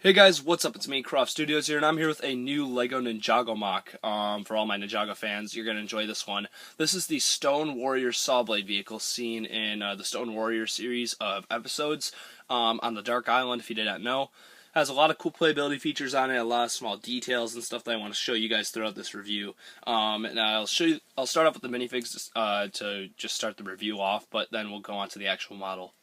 Hey guys, what's up? It's me, Croft Studios here, and I'm here with a new LEGO Ninjago MOC. For all my Ninjago fans, you're going to enjoy this one. This is the Stone Warrior Sawblade vehicle seen in the Stone Warrior series of episodes on the Dark Island, if you did not know. Has a lot of cool playability features on it, a lot of small details and stuff that I want to show you guys throughout this review. And I'll start off with the minifigs to just start the review off, but then we'll go on to the actual model.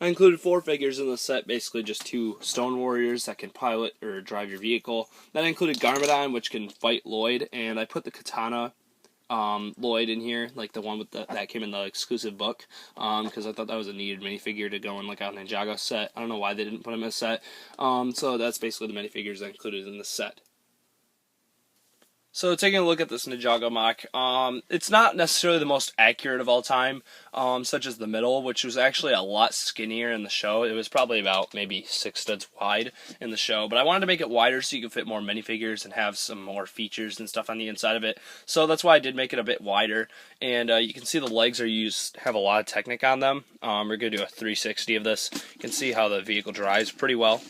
I included 4 figures in the set, basically just 2 stone warriors that can pilot or drive your vehicle. Then I included Garmadon, which can fight Lloyd, and I put the katana Lloyd in here, like the one with that came in the exclusive book, because I thought that was a needed minifigure to go in like a Ninjago set. I don't know why they didn't put him in a set. So that's basically the minifigures I included in the set. So taking a look at this Ninjago MOC, it's not necessarily the most accurate of all time, such as the middle, which was actually a lot skinnier in the show. It was probably about maybe 6 studs wide in the show, but I wanted to make it wider so you could fit more minifigures and have some more features and stuff on the inside of it. So that's why I did make it a bit wider, and you can see the legs have a lot of Technic on them. We're going to do a 360 of this. You can see how the vehicle drives pretty well.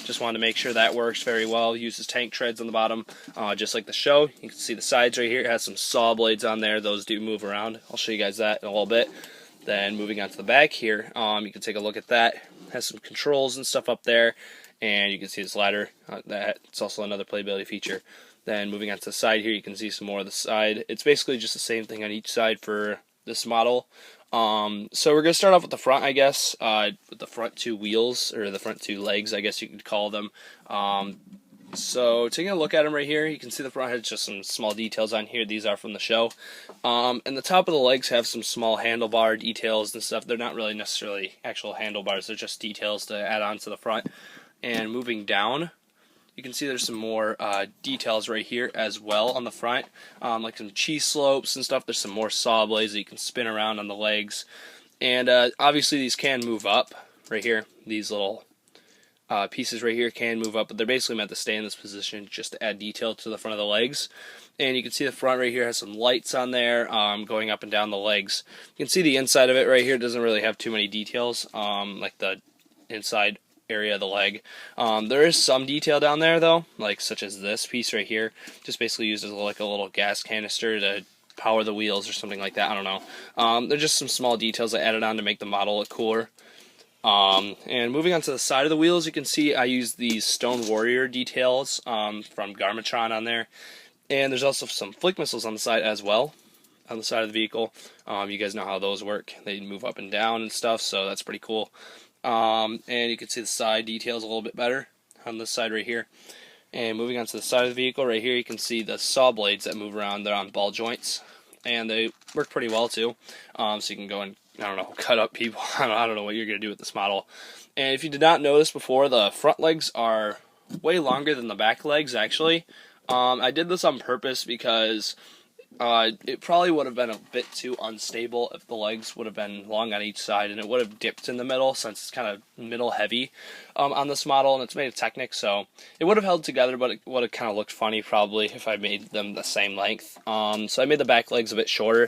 Just wanted to make sure that works very well. Uses tank treads on the bottom, just like the show. You can see the sides right here. It has some saw blades on there. Those do move around. I'll show you guys that in a little bit. Then moving on to the back here, you can take a look at that. It has some controls and stuff up there, and you can see this ladder. That's also another playability feature. Then moving on to the side here, you can see some more of the side. It's basically just the same thing on each side for this model. So we're going to start off with the front, I guess, with the front 2 wheels, or the front 2 legs, I guess you could call them. So taking a look at them right here, you can see the front has just some small details on here. These are from the show. And the top of the legs have some small handlebar details and stuff. They're not really necessarily actual handlebars, they're just details to add on to the front. And moving down, you can see there's some more details right here as well on the front, like some cheese slopes and stuff. There's some more saw blades that you can spin around on the legs. And obviously these can move up right here. These little pieces right here can move up, but they're basically meant to stay in this position just to add detail to the front of the legs. And you can see the front right here has some lights on there going up and down the legs. You can see the inside of it right here doesn't really have too many details, like the inside area of the leg. There is some detail down there though, like such as this piece right here, just basically used as like a little gas canister to power the wheels or something like that. I don't know. They're just some small details I added on to make the model look cooler. And moving on to the side of the wheels, you can see I used these Stone Warrior details from Garmatron on there, and there's also some flick missiles on the side as well, on the side of the vehicle. You guys know how those work. They move up and down and stuff, so that's pretty cool. And you can see the side details a little bit better on this side right here. And moving on to the side of the vehicle right here, you can see the saw blades that move around. They're on ball joints, and they work pretty well too. So you can go and, I don't know, cut up people. I don't know what you're going to do with this model. And if you did not notice before, the front legs are way longer than the back legs actually. I did this on purpose because it probably would have been a bit too unstable if the legs would have been long on each side, and it would have dipped in the middle since it's kind of middle heavy on this model, and it's made of Technic, so it would have held together, but it would have kind of looked funny probably if I made them the same length. So I made the back legs a bit shorter,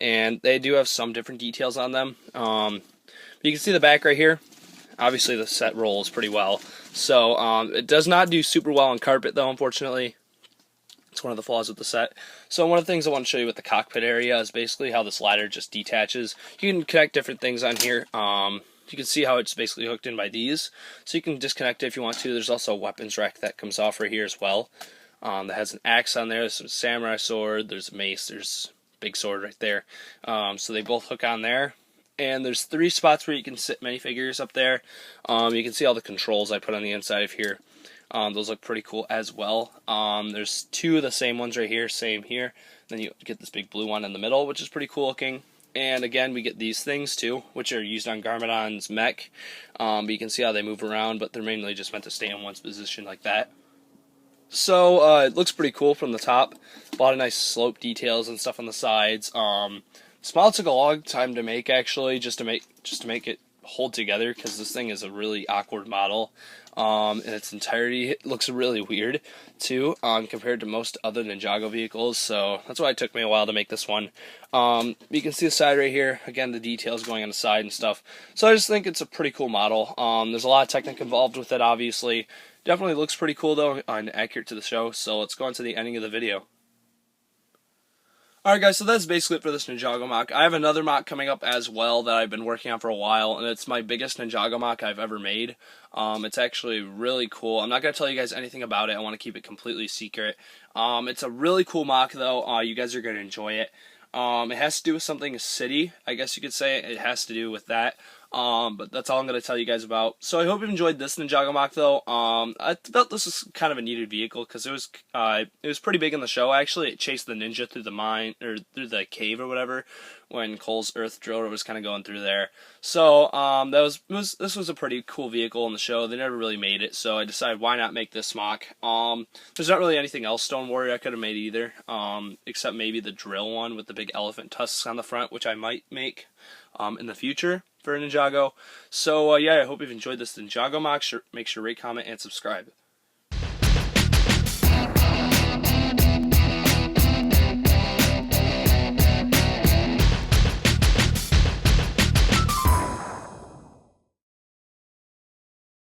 and they do have some different details on them. You can see the back right here. Obviously the set rolls pretty well, so it does not do super well on carpet though, unfortunately. It's one of the flaws with the set. So one of the things I want to show you with the cockpit area is basically how this ladder just detaches. You can connect different things on here. You can see how it's basically hooked in by these. So you can disconnect it if you want to. There's also a weapons rack that comes off right here as well. That has an axe on there. There's some samurai sword. There's a mace. There's a big sword right there. So they both hook on there. And there's 3 spots where you can sit minifigures up there. You can see all the controls I put on the inside of here. Those look pretty cool as well. There's 2 of the same ones right here, same here. Then you get this big blue one in the middle, which is pretty cool looking. And again, we get these things too, which are used on Garmadon's mech. But you can see how they move around, but they're mainly just meant to stay in one position like that. So it looks pretty cool from the top. A lot of nice slope details and stuff on the sides. This model took a long time to make actually, just to make it hold together because this thing is a really awkward model. In its entirety, it looks really weird too, compared to most other Ninjago vehicles. So that's why it took me a while to make this one. You can see the side right here. Again, the details going on the side and stuff. So I just think it's a pretty cool model. There's a lot of technique involved with it, obviously. Definitely looks pretty cool though, and accurate to the show. So let's go on to the ending of the video. Alright guys, so that's basically it for this Ninjago MOC. I have another MOC coming up as well that I've been working on for a while, and it's my biggest Ninjago MOC I've ever made. It's actually really cool. I'm not going to tell you guys anything about it. I want to keep it completely secret. It's a really cool MOC though. You guys are going to enjoy it. It has to do with something city, I guess you could say. It has to do with that. But that's all I'm going to tell you guys about. So I hope you enjoyed this Ninjago MOC though. I felt this was kind of a needed vehicle because it was pretty big in the show actually. It chased the ninja through the mine, or through the cave or whatever, when Cole's earth driller was kind of going through there. So this was a pretty cool vehicle in the show. They never really made it, so I decided why not make this MOC. There's not really anything else Stone Warrior I could have made either, except maybe the drill one with the big elephant tusks on the front, which I might make in the future for Ninjago. So yeah, I hope you've enjoyed this Ninjago MOC. Make sure to rate, comment, and subscribe.